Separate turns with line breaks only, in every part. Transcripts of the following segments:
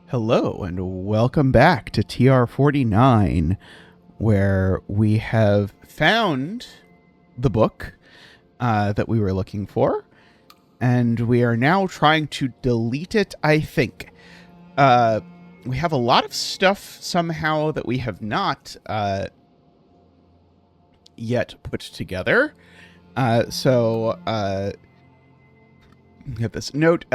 Hello and welcome back to TR-49, where we have found the book that we were looking for, and we are now trying to delete it, I think. We have a lot of stuff somehow that we have not yet put together. So get this note.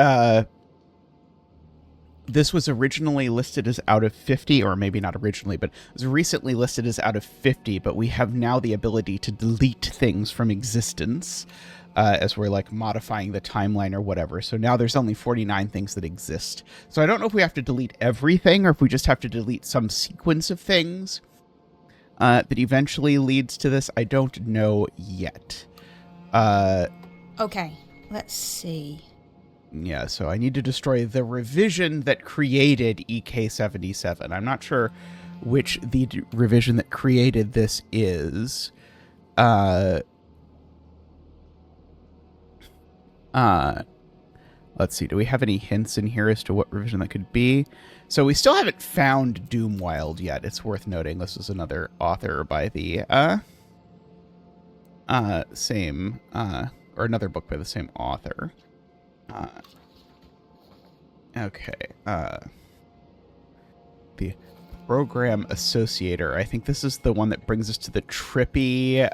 This was originally listed as out of 50, or maybe not originally, but it was recently listed as out of 50, but we have now the ability to delete things from existence as we're like modifying the timeline or whatever. So now there's only 49 things that exist. So I don't know if we have to delete everything or if we just have to delete some sequence of things that eventually leads to this. I don't know yet.
Okay, let's see.
Yeah, so I need to destroy the revision that created EK77. I'm not sure which the revision that created this is. Let's see, do we have any hints in here as to what revision that could be? So we still haven't found Doomwild yet. It's worth noting this is another author by the same or another book by the same author. Okay. The program associator. I think this is the one that brings us to the trippy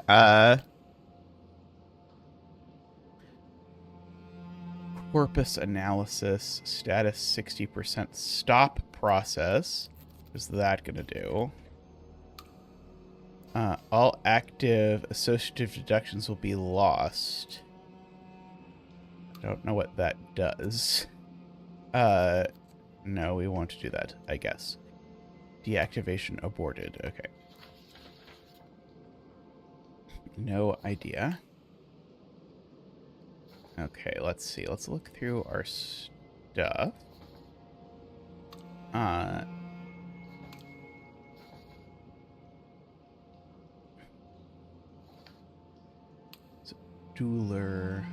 corpus analysis status 60% stop process. What is that going to do? All active associative deductions will be lost. I don't know what that does. No, we won't do that, I guess. Deactivation aborted. Okay. No idea. Okay, let's see. Let's look through our stuff. Dueler.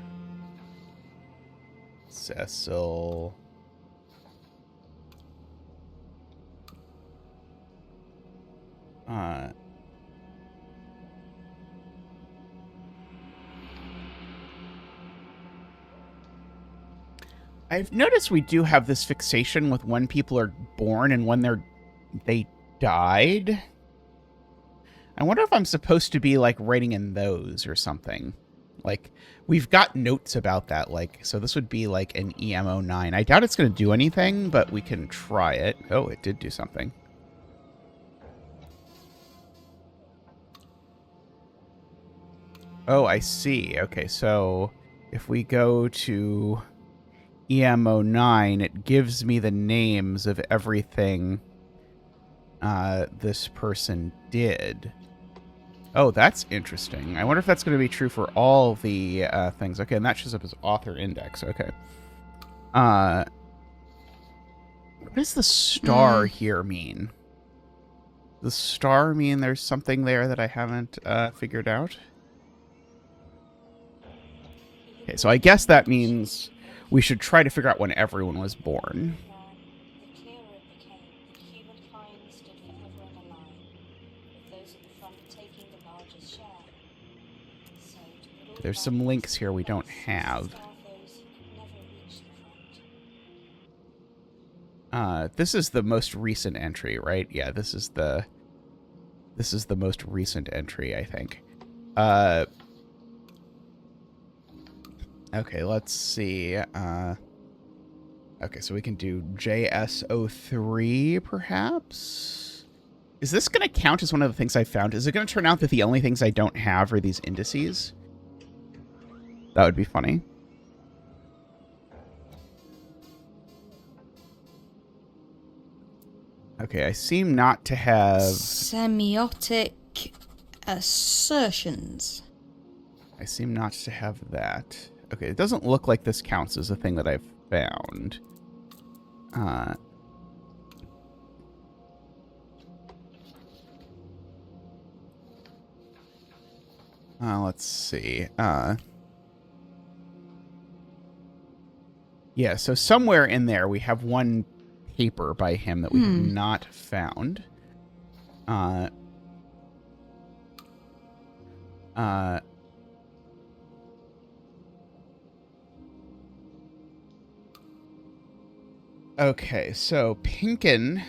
Cecil. I've noticed we do have this fixation with when people are born and when they died. I wonder if I'm supposed to be like writing in those or something. Like, we've got notes about that, like, so this would be like an EM09. I doubt it's going to do anything, but we can try it. Oh, it did do something. Oh, I see. Okay, so if we go to EM09, it gives me the names of everything this person did. Oh, that's interesting. I wonder if that's going to be true for all the things. Okay, and that shows up as author index. Okay. What does the star here mean? The star mean there's something there that I haven't figured out? Okay, so I guess that means we should try to figure out when everyone was born. There's some links here we don't have. This is the most recent entry, right? Yeah, this is the most recent entry, I think. Okay, let's see. Okay, so we can do JS03, perhaps? Is this going to count as one of the things I found? Is it going to turn out that the only things I don't have are these indices? That would be funny. Okay, I seem not to have...
Semiotic assertions.
I seem not to have that. Okay, it doesn't look like this counts as a thing that I've found. Let's see. Yeah, so somewhere in there we have one paper by him that we have not found. Okay, so Pinkin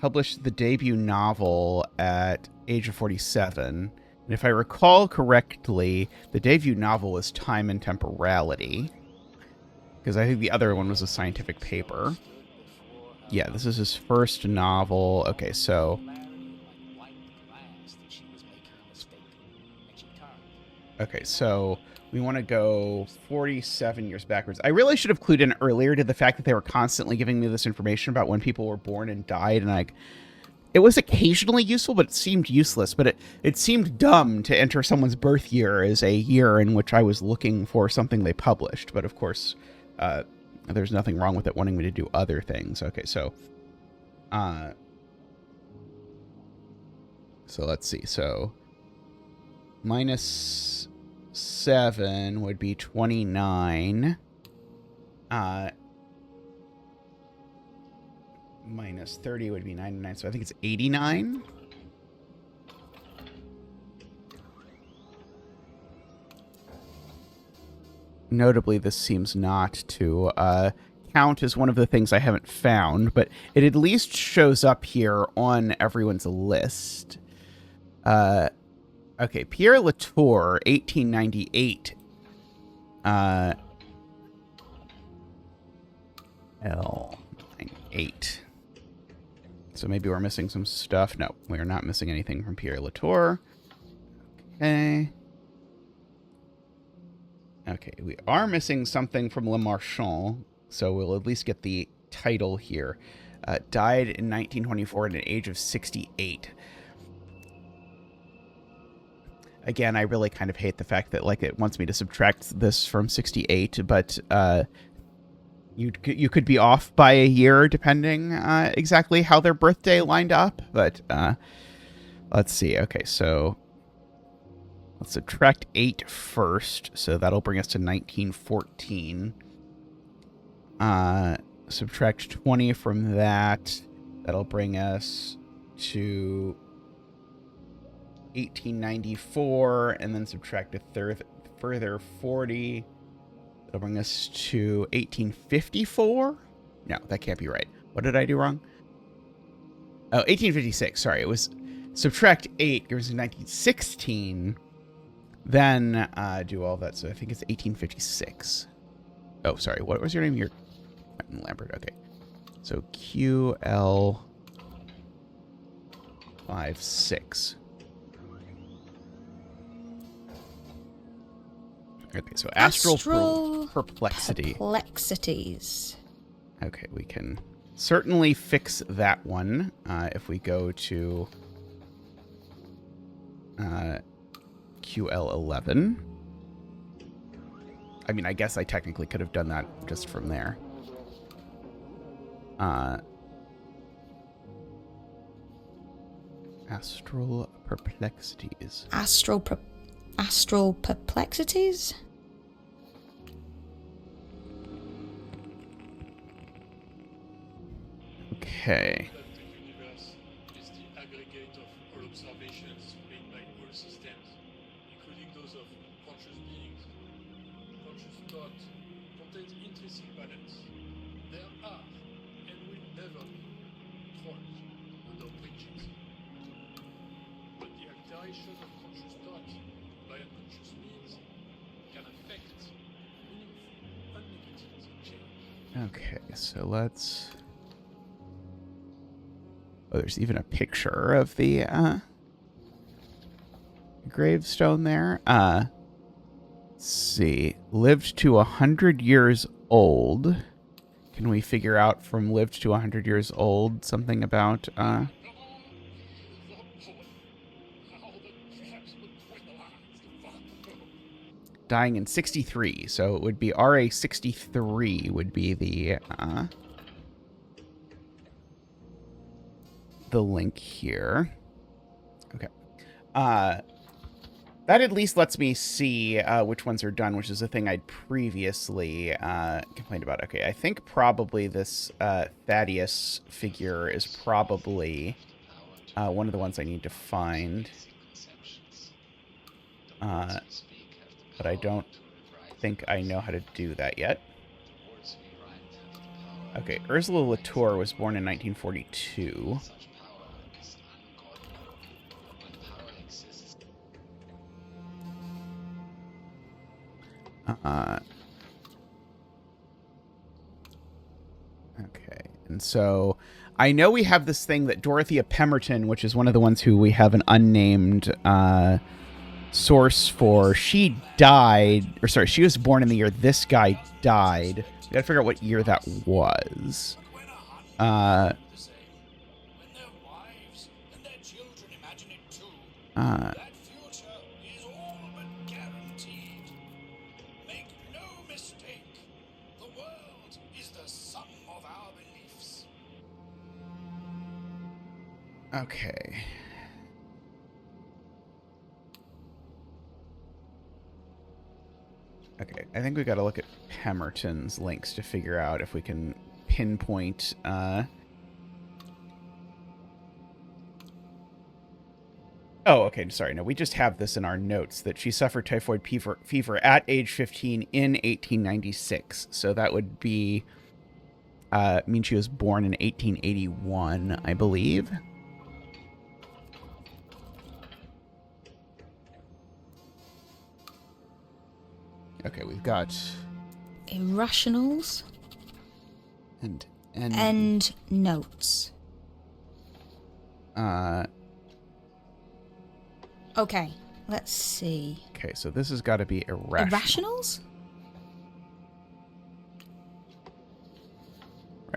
published the debut novel at age of 47. And if I recall correctly, the debut novel was Time and Temporality. Because I think the other one was a scientific paper. Yeah, this is his first novel. Okay, so... Okay, so we want to go 47 years backwards. I really should have clued in earlier to the fact that they were constantly giving me this information about when people were born and died, and like, it was occasionally useful, but it seemed useless. But it seemed dumb to enter someone's birth year as a year in which I was looking for something they published. But of course, there's nothing wrong with it wanting me to do other things. Okay, so let's see. So minus 7 would be 29. Minus 30 would be 99. So I think it's 89. Notably, this seems not to count as one of the things I haven't found, but it at least shows up here on everyone's list. Okay, Pierre Latour, 1898. L98. So maybe we're missing some stuff. No, we're not missing anything from Pierre Latour. Okay. Okay, we are missing something from Le Marchand, so we'll at least get the title here. Died in 1924 at an age of 68. Again, I really kind of hate the fact that like it wants me to subtract this from 68, but you could be off by a year depending exactly how their birthday lined up. But let's see. Okay, so let's subtract 8 first. So that'll bring us to 1914. Subtract 20 from that. That'll bring us to 1894, and then subtract a further 40. That'll bring us to 1854. No, that can't be right. What did I do wrong? Oh, 1856. Sorry, it was subtract 8 gives us 1916. Then do all that. So I think it's 1856. Oh, sorry. What was your name? You're Quentin Lambert. Okay. So QL56. Okay, so astral perplexity.
Perplexities.
Okay, we can certainly fix that one if we go to QL11. I mean, I guess I technically could have done that just from there. Astral perplexities.
Astral perplexities?
Okay.
The universe is the aggregate of all observations made by all systems, including those of conscious beings. Conscious thought contains intrinsic balance. There are, and will never be, trolls under bridges. But the alteration of conscious thought by unconscious means can affect meaningful, unnegative change.
Okay, so let's... Oh, there's even a picture of the gravestone there. Let's see. Lived to 100 years old. Can we figure out from lived to 100 years old something about... Dying in 63, so it would be RA63 would be the link here. Okay. That at least lets me see which ones are done, which is a thing I'd previously complained about. Okay, I think probably this Thaddeus figure is probably one of the ones I need to find. But I don't think I know how to do that yet. Okay, Ursula Latour was born in 1942. Okay, and so I know we have this thing that Dorothea Pemberton, which is one of the ones who we have an unnamed source for. She died, or sorry, she was born in the year this guy died. We gotta figure out what year that was. Okay. Okay, I think we got to look at Pemberton's links to figure out if we can pinpoint. Oh, okay, sorry. No, we just have this in our notes that she suffered typhoid fever at age 15 in 1896. So that would be mean she was born in 1881, I believe. Okay, we've got
irrationals
and
end notes. Okay, let's see.
Okay, so this has got to be irrational.
Irrationals?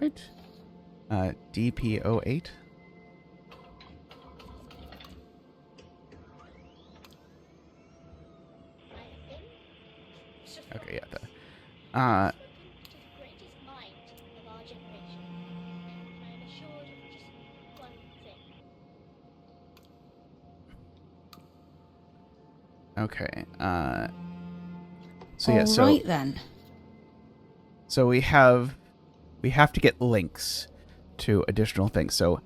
Right? DP08. Okay, yeah. Okay. So yeah. So
right then.
So we have to get links to additional things. So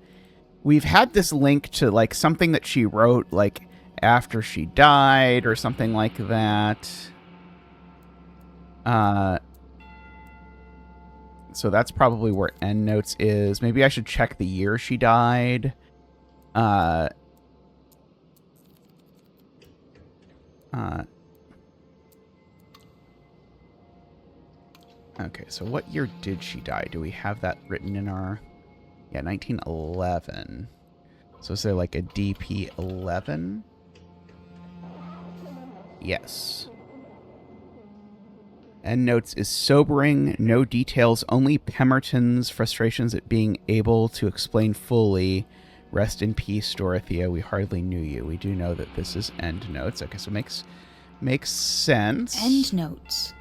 we've had this link to like something that she wrote like after she died or something like that. So that's probably where EndNotes is. Maybe I should check the year she died. Okay, so what year did she die? Do we have that written in our... Yeah, 1911. So is there like a DP11? Yes. EndNotes is sobering, no details, only Pemberton's frustrations at being able to explain fully. Rest in peace, Dorothea. We hardly knew you. We do know that this is EndNotes. Okay, so makes sense.
EndNotes.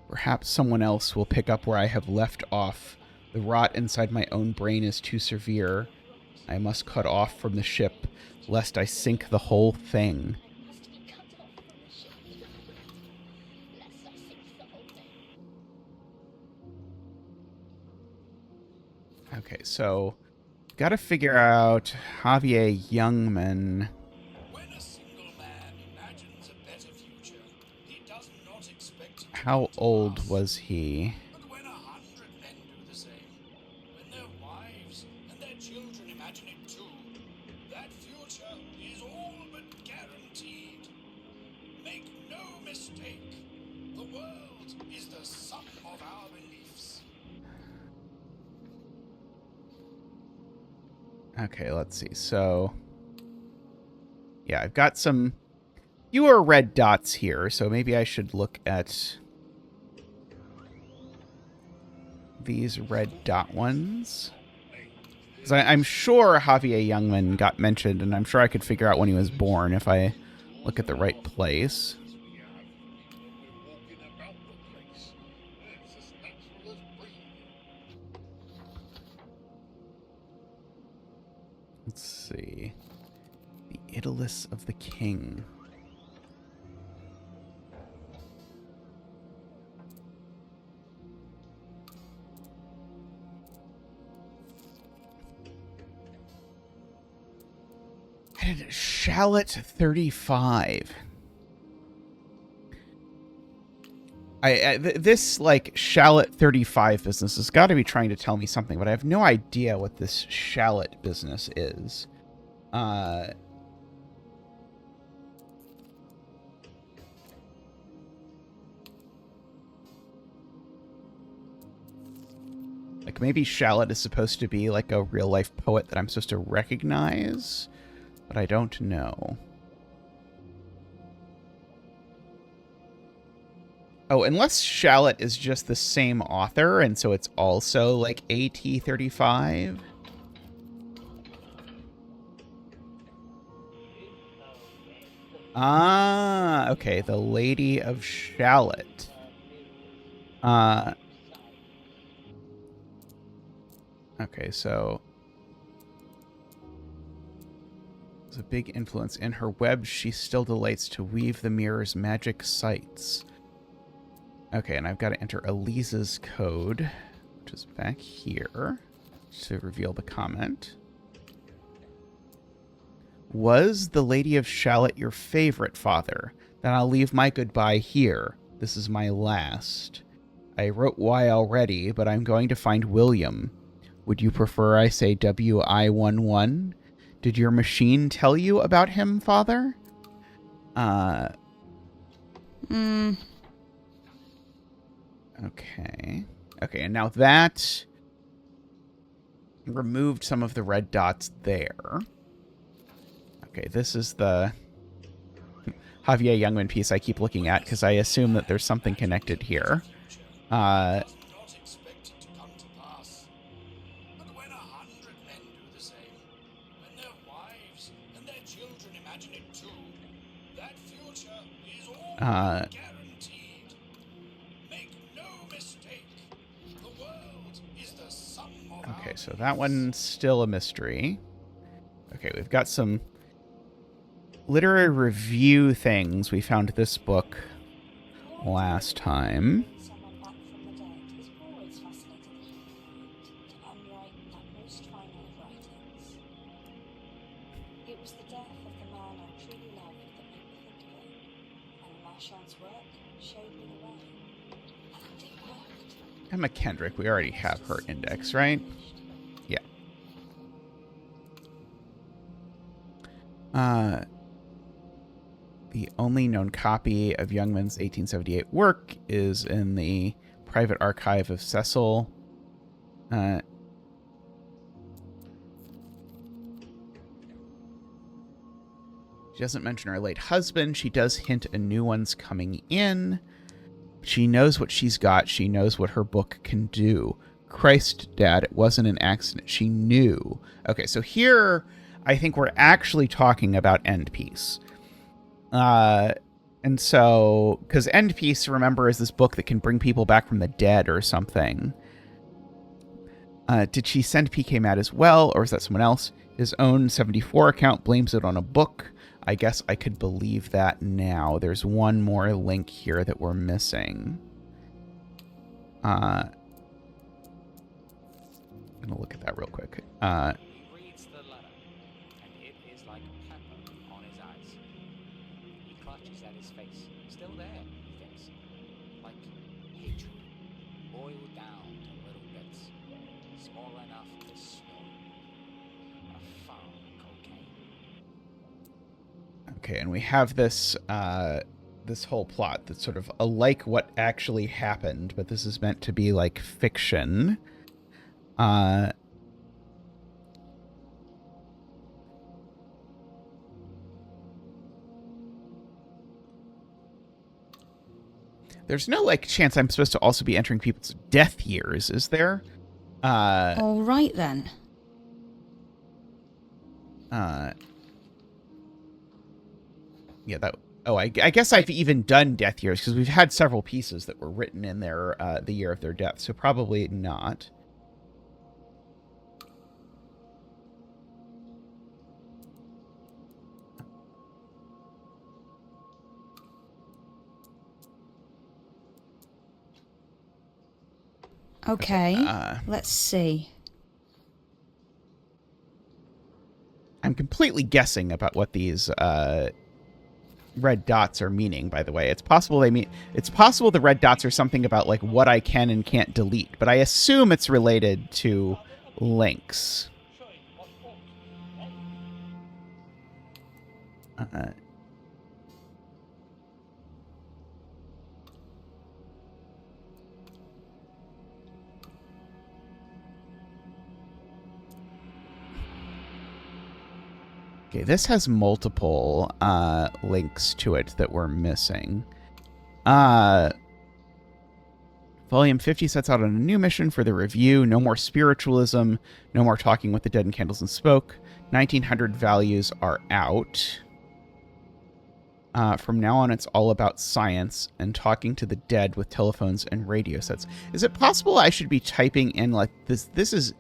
Perhaps someone else will pick up where I have left off. The rot inside my own brain is too severe. I must cut off from the ship, lest I sink the whole thing. Okay, so got to figure out Javier Youngman. How old was he? Okay, let's see. So, yeah, I've got some fewer red dots here, so maybe I should look at these red dot ones. Because I'm sure Javier Youngman got mentioned, and I'm sure I could figure out when he was born if I look at the right place. Let's see. The Idyllis of the King. And Shallot 35. This, like, Shallot 35 business has got to be trying to tell me something, but I have no idea what this Shallot business is. Like, maybe Shallot is supposed to be, like, a real-life poet that I'm supposed to recognize, but I don't know. Oh, unless Shallot is just the same author, and so it's also, like, AT35? Ah, okay, the Lady of Shallot. Okay, so there's a big influence. In her web, she still delights to weave the mirror's magic sights. Okay, and I've got to enter Elisa's code, which is back here, to reveal the comment. Was the Lady of Shallot your favorite, Father? Then I'll leave my goodbye here. This is my last. I wrote why already, but I'm going to find William. Would you prefer I say WI11? Did your machine tell you about him, Father? Okay. Okay, and now that removed some of the red dots there. Okay, this is the Javier Youngman piece I keep looking at because I assume that there's something connected here. Okay, so that one's still a mystery. Okay, we've got some literary review things. We found this book last time. Emma Kendrick, we already have her index, right? Yeah. The only known copy of Youngman's 1878 work is in the private archive of Cecil. She doesn't mention her late husband. She does hint a new one's coming in. She knows what she's got. She knows what her book can do. Christ, Dad, it wasn't an accident. She knew. Okay, so here I think we're actually talking about End Piece. And so, because End Piece, remember, is this book that can bring people back from the dead or something. Did she send PK mad as well, or is that someone else? His own 74 account blames it on a book. I guess I could believe that now. There's one more link here that we're missing. I'm going to look at that real quick.
He reads the letter, and it is like pepper on his eyes. He clutches at his face. Still there, he thinks. Like hatred, boiled down to little bits. Small enough to snort. A foul cocaine.
Okay, and we have this this whole plot that's sort of like what actually happened, but this is meant to be like fiction. There's no like chance I'm supposed to also be entering people's death years, is there?
All right then.
Yeah, that. Oh, I guess I've even done death years because we've had several pieces that were written in their the year of their death, so probably not.
Okay,
Okay,
let's see.
I'm completely guessing about what these red dots are meaning, by the way. It's possible the red dots are something about like what I can and can't delete, but I assume it's related to links. Okay, this has multiple links to it that we're missing. Volume 50 sets out on a new mission for the review. No more spiritualism. No more talking with the dead and candles and smoke. 1900 values are out. From now on, it's all about science and talking to the dead with telephones and radio sets. Is it possible I should be typing in like this? This is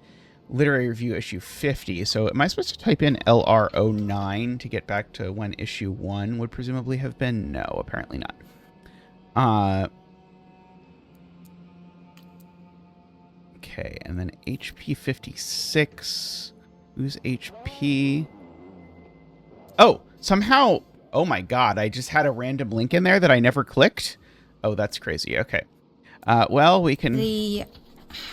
Literary Review issue 50. So am I supposed to type in LR09 to get back to when issue 1 would presumably have been? No, apparently not. Okay, and then HP 56. Who's HP? Oh, somehow... Oh my god, I just had a random link in there that I never clicked? Oh, that's crazy. Okay. Well, we can...
The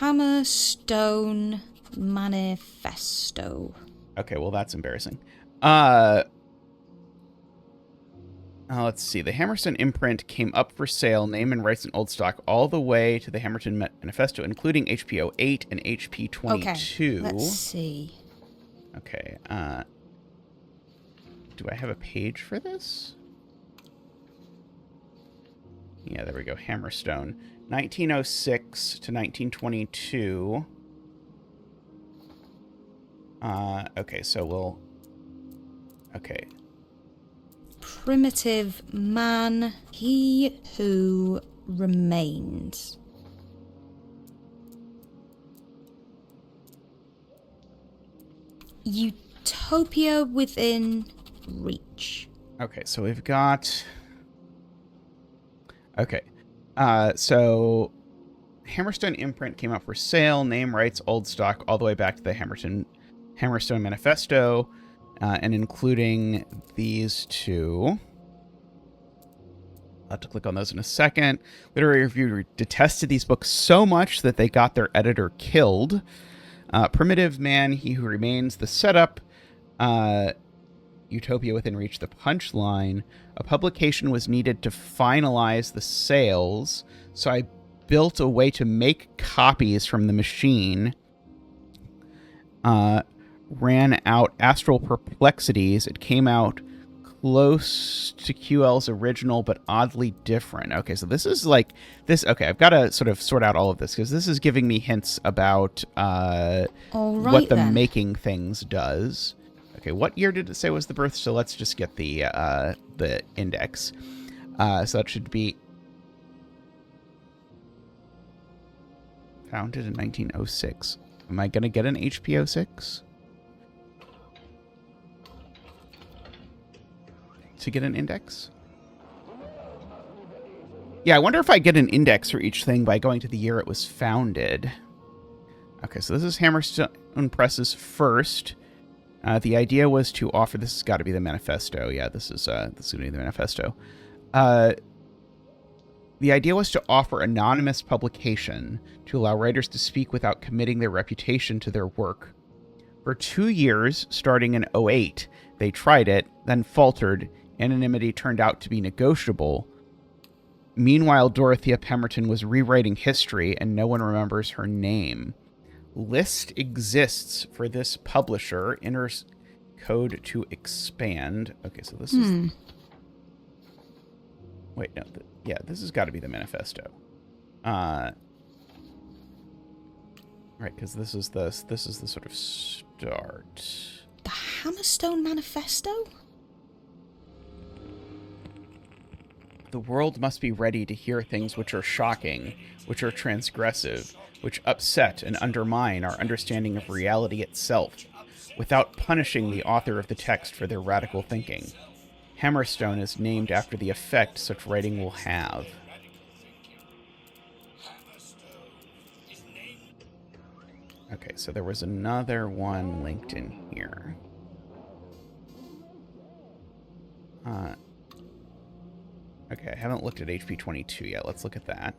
Hammerstone Manifesto.
Okay, well, that's embarrassing. Let's see. The Hammerstone imprint came up for sale, name and rights in old stock, all the way to the Hammerstone Manifesto, including HP 08 and HP 22.
Okay, let's see.
Okay, do I have a page for this? Yeah, there we go. Hammerstone. 1906 to 1922. Okay, so we'll... Okay.
Primitive man, he who remains. Utopia within reach.
Okay, so we've got... Okay. So Hammerstone imprint came out for sale, name, rights, old stock, all the way back to the Hammerstone Manifesto, and including these two. I'll have to click on those in a second. Literary Review detested these books so much that they got their editor killed. Primitive Man, He Who Remains, the setup, Utopia Within Reach, the punchline. A publication was needed to finalize the sales, so I built a way to make copies from the machine. Ran out Astral Perplexities. It came out close to QL's original, but oddly different. Okay, so this is like this. Okay, I've got to sort of sort out all of this because this is giving me hints about what the making things does. Okay, what year did it say was the birth? So let's just get the index. So that should be founded in 1906. Am I going to get an HP 06? To get an index? Yeah, I wonder if I get an index for each thing by going to the year it was founded. Okay, so this is Hammerstone Press's first. The idea was to offer... This has got to be the manifesto. Yeah, this is going to be the manifesto. The idea was to offer anonymous publication to allow writers to speak without committing their reputation to their work. For 2 years, starting in 08, they tried it, then faltered. Anonymity turned out to be negotiable. Meanwhile, Dorothea Pemberton was rewriting history, and no one remembers her name. List exists for this publisher. Enter code to expand. Okay, so this is... Wait, no. Yeah, this has got to be the manifesto. Right, because this is the sort of start.
The Hammerstone Manifesto?
The world must be ready to hear things which are shocking, which are transgressive, which upset and undermine our understanding of reality itself, without punishing the author of the text for their radical thinking. Hammerstone is named after the effect such writing will have.
Hammerstone is named
Okay, so there was another one linked in here. Okay, I haven't looked at HP 22 yet. Let's look at that.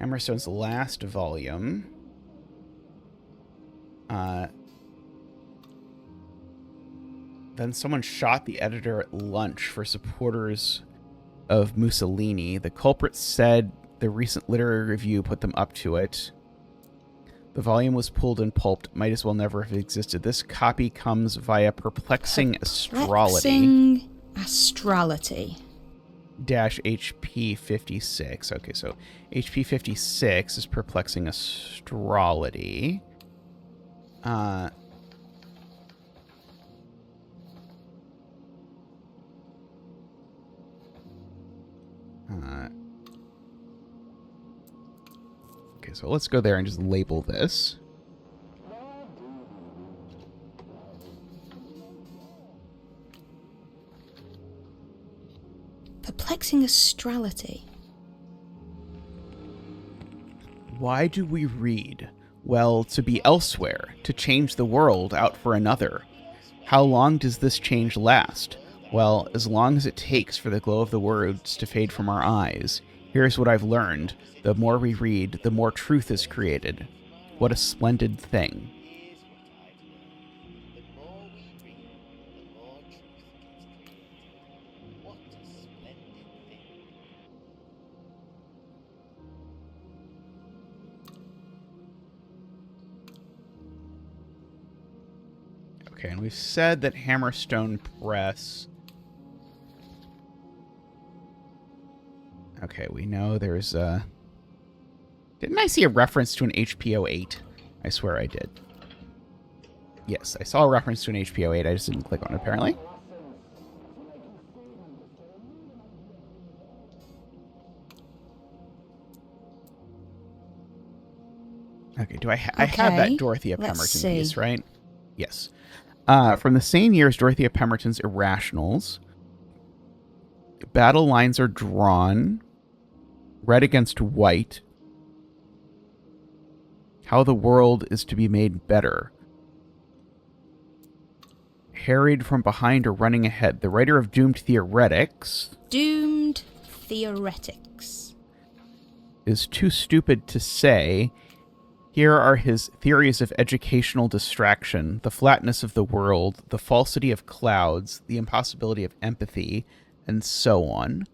Hammerstone's last volume. Then someone shot the editor at lunch for supporters of Mussolini. The culprits said the recent literary review put them up to it. The volume was pulled and pulped. Might as well never have existed. This copy comes via Perplexing Astrality.
Astrality.
Dash HP 56. Okay, so HP 56 is Perplexing Astrality. Okay, so let's go there and just label this.
Perplexing Astrality.
Why do we read? Well, to be elsewhere, to change the world out for another. How long does this change last? Well, as long as it takes for the glow of the words to fade from our eyes. Here's what I've learned. The more we read, the more truth is created. What a splendid thing. Okay, and we've said that Hammerstone Press... Okay, we know there's a... Didn't I see a reference to an HP-08? I swear I did. Yes, I saw a reference to an HP-08. I just didn't click on it, apparently. Okay, do I have that Dorothea Pemberton piece, right? Yes. From the same year as Dorothea Pemberton's Irrationals, battle lines are drawn, red against white, how the world is to be made better. Harried from behind or running ahead. The writer of Doomed Theoretics...
Doomed Theoretics.
...is too stupid to say... Here are his theories of educational distraction, the flatness of the world, the falsity of clouds, the impossibility of empathy, and so on.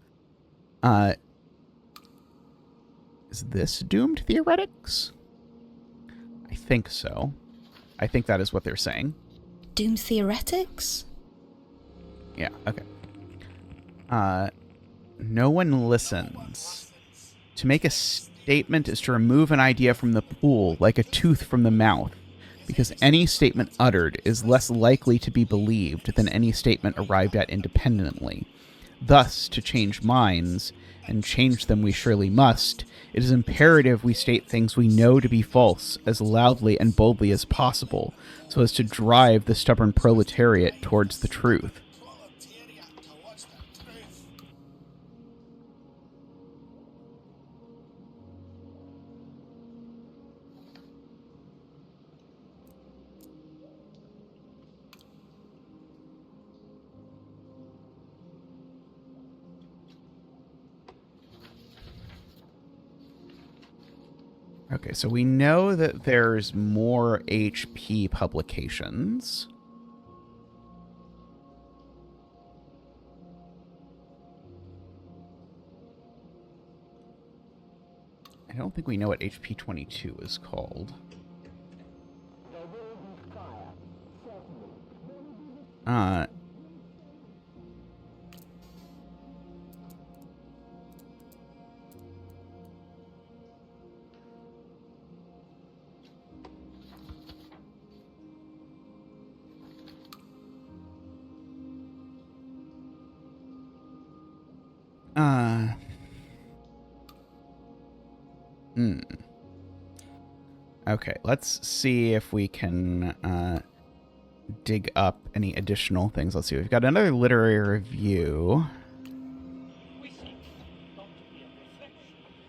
Is this Doomed Theoretics? I think so. I think that is what they're saying.
Doomed Theoretics?
Yeah, okay. No one listens. To make a statement is to remove an idea from the pool, like a tooth from the mouth, because any statement uttered is less likely to be believed than any statement arrived at independently. Thus, to change minds, and change them we surely must, it is imperative we state things we know to be false as loudly and boldly as possible, so as to drive the stubborn proletariat towards the truth. Okay, so we know that there's more HP publications. I don't think we know what HP 22 is called. Okay, let's see if we can dig up any additional things. Let's see. We've got another literary review.
We seek not to be a reflection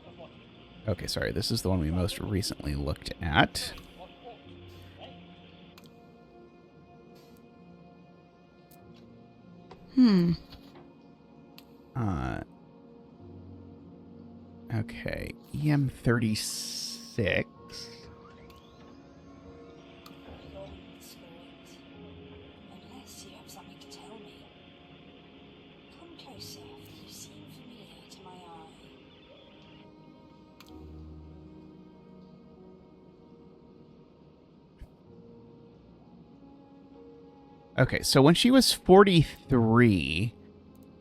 of what it
Okay, sorry. This is the one we most recently looked at. Okay. EM36.
Unless you have something to tell me. Come closer. You seem familiar to my eye.
Okay, so when she was 43,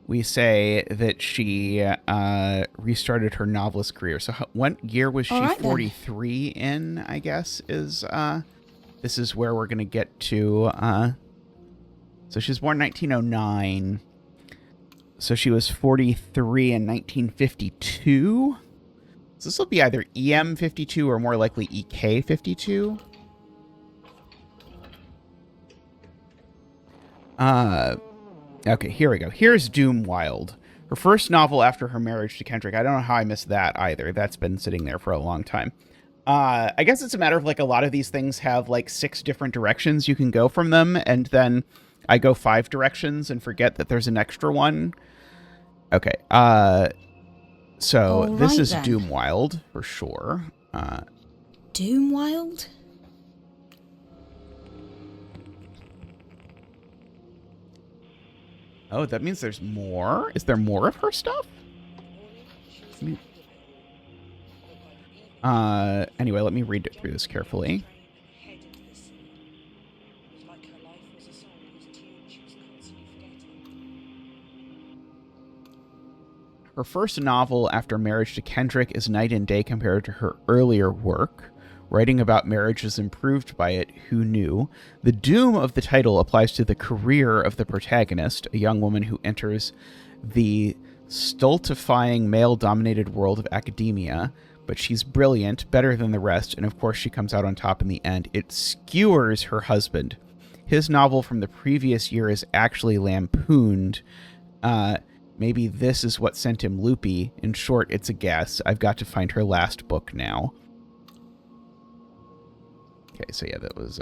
we say that she restarted her novelist career. So what year was she
All right, then.
43 in, I guess, is... this is where we're going to get to... so she was born 1909. So she was 43 in 1952. So this will be either EM52 or more likely EK52. Okay, here we go. Here's Doomwild. Her first novel after her marriage to Kendrick. I don't know how I missed that either. That's been sitting there for a long time. I guess it's a matter of, like, a lot of these things have, like, 6 different directions you can go from them, and then I go 5 directions and forget that there's an extra one. Okay, so this
Alright
is
then.
Doomwild, for sure.
Doomwild?
Oh, that means there's more? Is there more of her stuff? Anyway, let me read it through this carefully. Her first novel after marriage to Kendrick is night and day compared to her earlier work. Writing about marriage is improved by it, who knew? The doom of the title applies to the career of the protagonist, a young woman who enters the stultifying male-dominated world of academia, but she's brilliant, better than the rest, and of course she comes out on top in the end. It skewers her husband. His novel from the previous year is actually lampooned. Maybe this is what sent him loopy. In short, it's a guess. I've got to find her last book now. Okay, so yeah, that was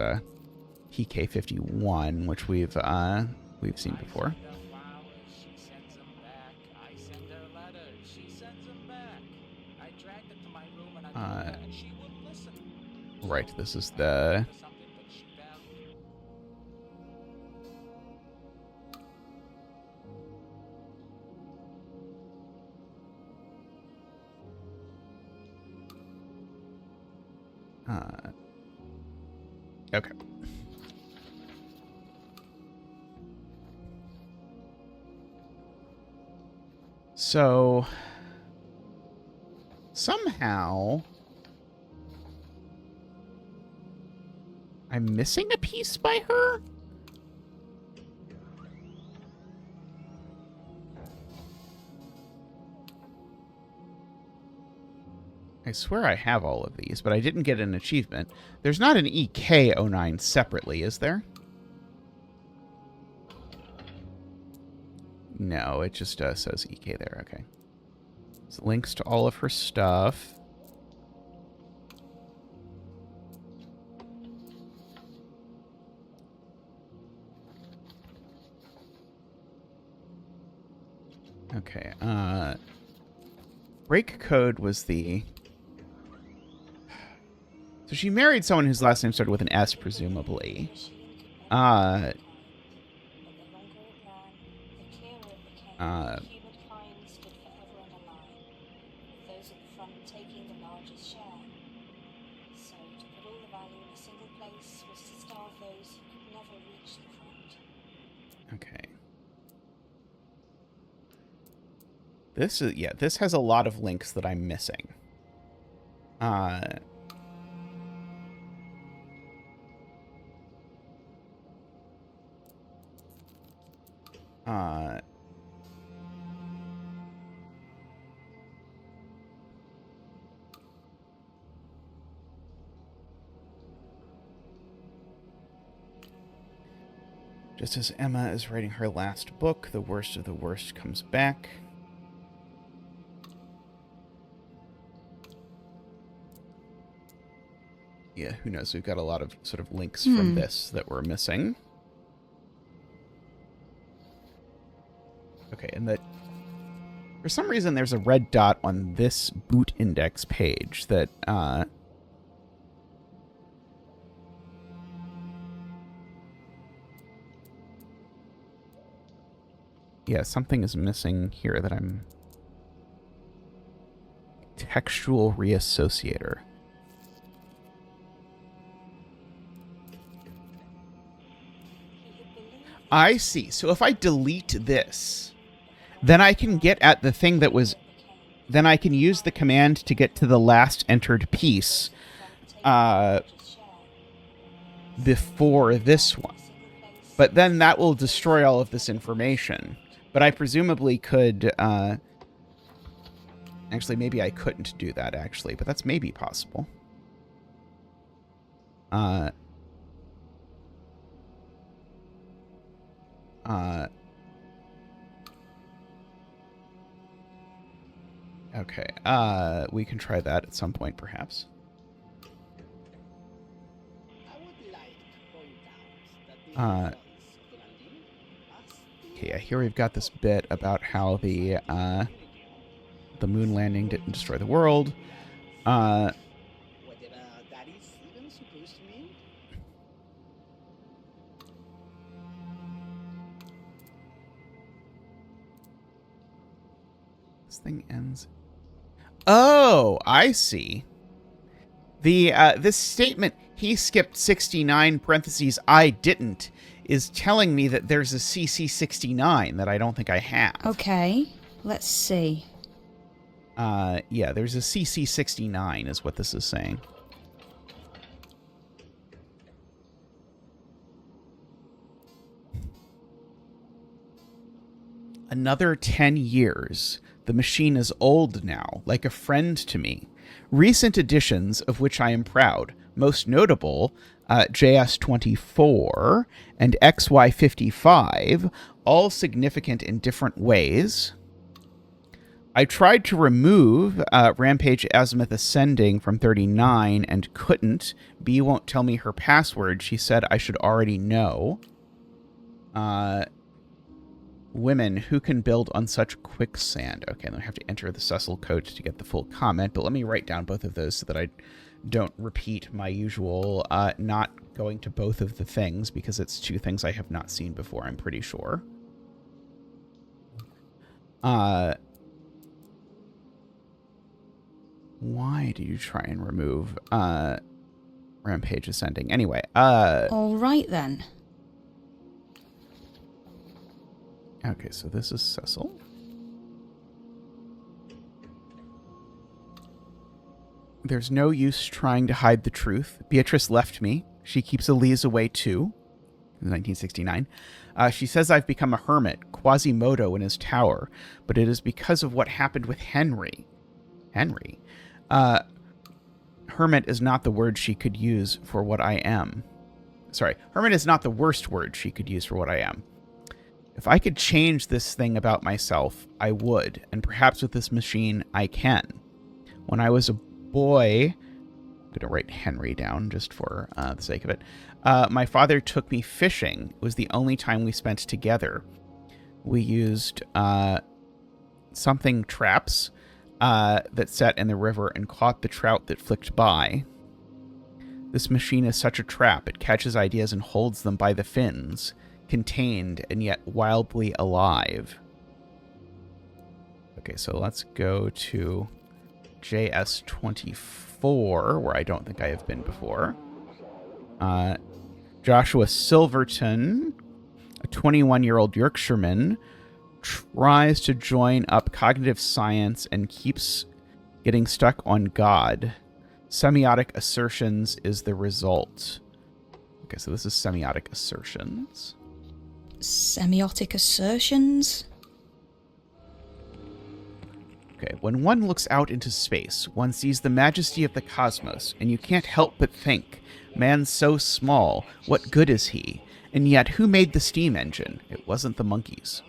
PK51, which we've seen before.
She sends them back. I send her letters. She sends them back. I dragged it to my room and I told her, and she wouldn't listen.
Right, this is the...
Something that she valued.
Okay. So, somehow, I'm missing a piece by her? I swear I have all of these, but I didn't get an achievement. There's not an EK09 separately, is there? No, it just says EK there. Okay. So links to all of her stuff. Okay. Break Code was the... So she married someone whose last name started with an S, presumably.
But the longer it ran, the clearer it became that humankind stood forever on the line, with those at the front taking the largest share. So to put all the value in a single place was to starve those who could never reach the front.
Okay. This is, yeah, this has a lot of links that I'm missing. Just as Emma is writing her last book, the worst of the worst comes back. Yeah, who knows? We've got a lot of sort of links from this that we're missing. Okay, and that for some reason there's a red dot on this boot index page that yeah, something is missing here that I'm textual reassociator. I see. So if I delete this, then I can get at the thing that was... Then I can use the command to get to the last entered piece before this one. But then that will destroy all of this information. But I presumably could... actually, maybe I couldn't do that, actually. But that's maybe possible. Okay, we can try that at some point, perhaps. Okay, yeah, here we've got this bit about how the moon landing didn't destroy the world. This thing ends... Oh, I see. The this statement, he skipped 69 parentheses, I didn't, is telling me that there's a CC69 that I don't think I have.
Okay, let's see.
Yeah, there's a CC69 is what this is saying. Another 10 years. The machine is old now, like a friend to me. Recent additions, of which I am proud, most notable, JS24 and XY55, all significant in different ways. I tried to remove Rampage Azimuth Ascending from 39 and couldn't. B won't tell me her password. She said I should already know. Women who can build on such quicksand. Okay, then I have to enter the Cecil code to get the full comment, but let me write down both of those so that I don't repeat my usual not going to both of the things, because it's two things I have not seen before, I'm pretty sure. Why did you try and remove Rampage Ascending? Anyway,
All right, then.
Okay, so this is Cecil. There's no use trying to hide the truth. Beatrice left me. She keeps Elise away, too. In 1969. She says I've become a hermit, Quasimodo in his tower, but it is because of what happened with Henry. Henry? Hermit is not the word she could use for what I am. Sorry, hermit is not the worst word she could use for what I am. If I could change this thing about myself, I would, and perhaps with this machine, I can. When I was a boy, I'm going to write Henry down just for the sake of it, my father took me fishing. It was the only time we spent together. We used something traps that set in the river and caught the trout that flicked by. This machine is such a trap. It catches ideas and holds them by the fins. Contained and yet wildly alive. Okay, so let's go to JS24, where I don't think I have been before. Joshua Silverton, a 21-year-old Yorkshireman, tries to join up cognitive science and keeps getting stuck on God. Semiotic assertions is the result. Okay, so this is semiotic assertions.
Semiotic assertions?
Okay, when one looks out into space, one sees the majesty of the cosmos, and you can't help but think, man's so small, what good is he? And yet, who made the steam engine? It wasn't the monkeys.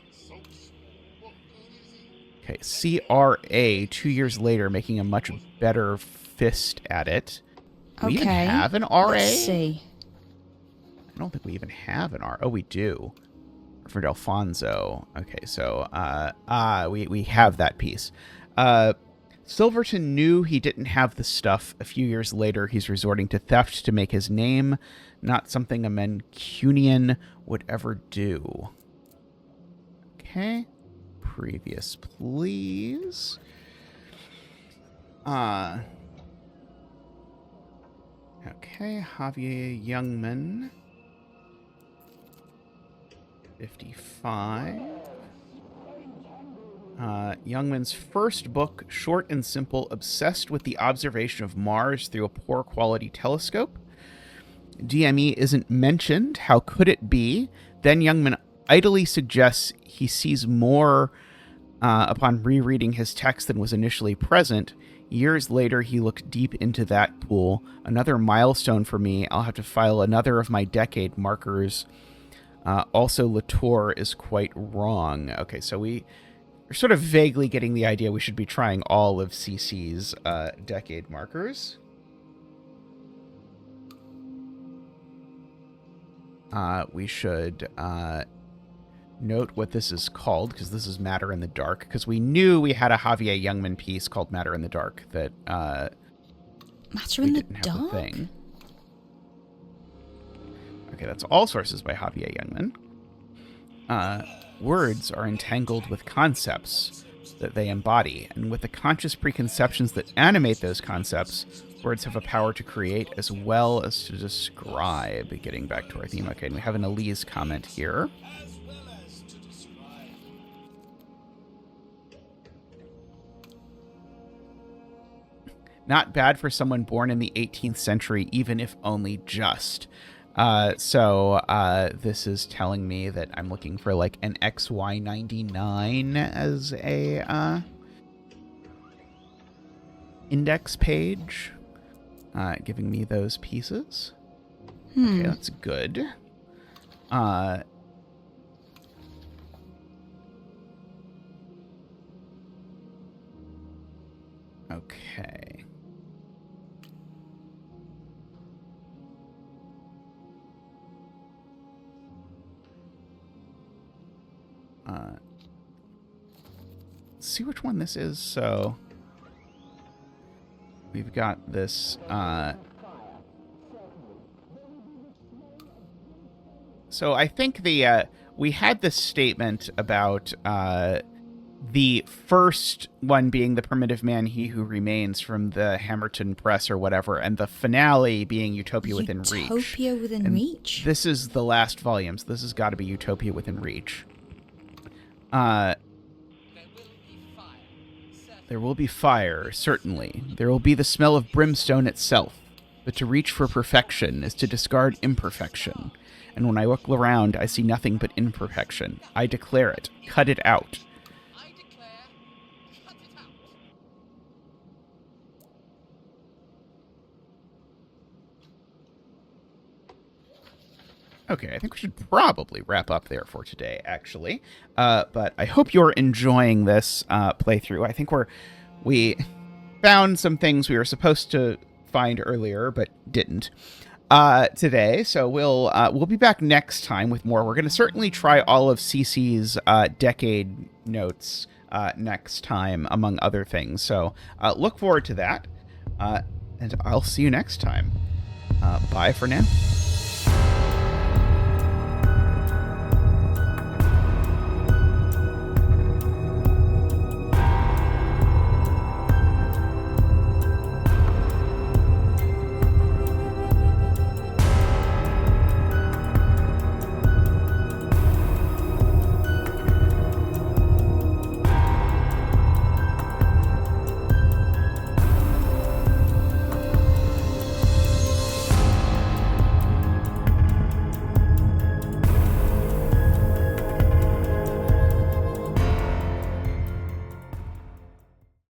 Okay, CRA, 2 years later, making a much better fist at it. we even
Okay.
have an RA?
Let's see.
I don't think we even have an R. Oh, we do. For Alfonso. Okay, so we have that piece. Silverton knew he didn't have the stuff. A few years later, he's resorting to theft to make his name. Not something a Mancunian would ever do. Okay. Previous, please. Okay, Javier Youngman. 55. Youngman's first book, short and simple, obsessed with the observation of Mars through a poor quality telescope. DME isn't mentioned. How could it be? Then Youngman idly suggests he sees more upon rereading his text than was initially present. Years later, he looked deep into that pool. Another milestone for me. I'll have to file another of my decade markers. Also, Latour is quite wrong. Okay, so we're sort of vaguely getting the idea we should be trying all of CC's decade markers. We should note what this is called, because this is Matter in the Dark, because we knew we had a Javier Youngman piece called Matter in the Dark that
Matter in the Dark?
Thing. Okay, that's all sources by Javier Youngman. Words are entangled with concepts that they embody, and with the conscious preconceptions that animate those concepts, words have a power to create as well as to describe. Getting back to our theme. Okay, and we have an Elise comment here. Not bad for someone born in the 18th century, even if only just. So this is telling me that I'm looking for like an XY99 as a index page, giving me those pieces. Okay, that's good. Okay. Let's see which one this is. So we've got this. So I think we had this statement about the first one being the primitive man, he who remains, from the Hammerstone Press or whatever, and the finale being Utopia Within Reach.
Utopia Within Reach?
This is the last volume, so this has got to be Utopia Within Reach. There will be fire, certainly. There will be the smell of brimstone itself. But to reach for perfection is to discard imperfection. And when I look around, I see nothing but imperfection. I declare it. Cut it out. Okay, I think we should probably wrap up there for today, actually. But I hope you're enjoying this playthrough. I think we found some things we were supposed to find earlier, but didn't today. So we'll be back next time with more. We're going to certainly try all of CC's decade notes next time, among other things. So look forward to that. And I'll see you next time. Bye for now.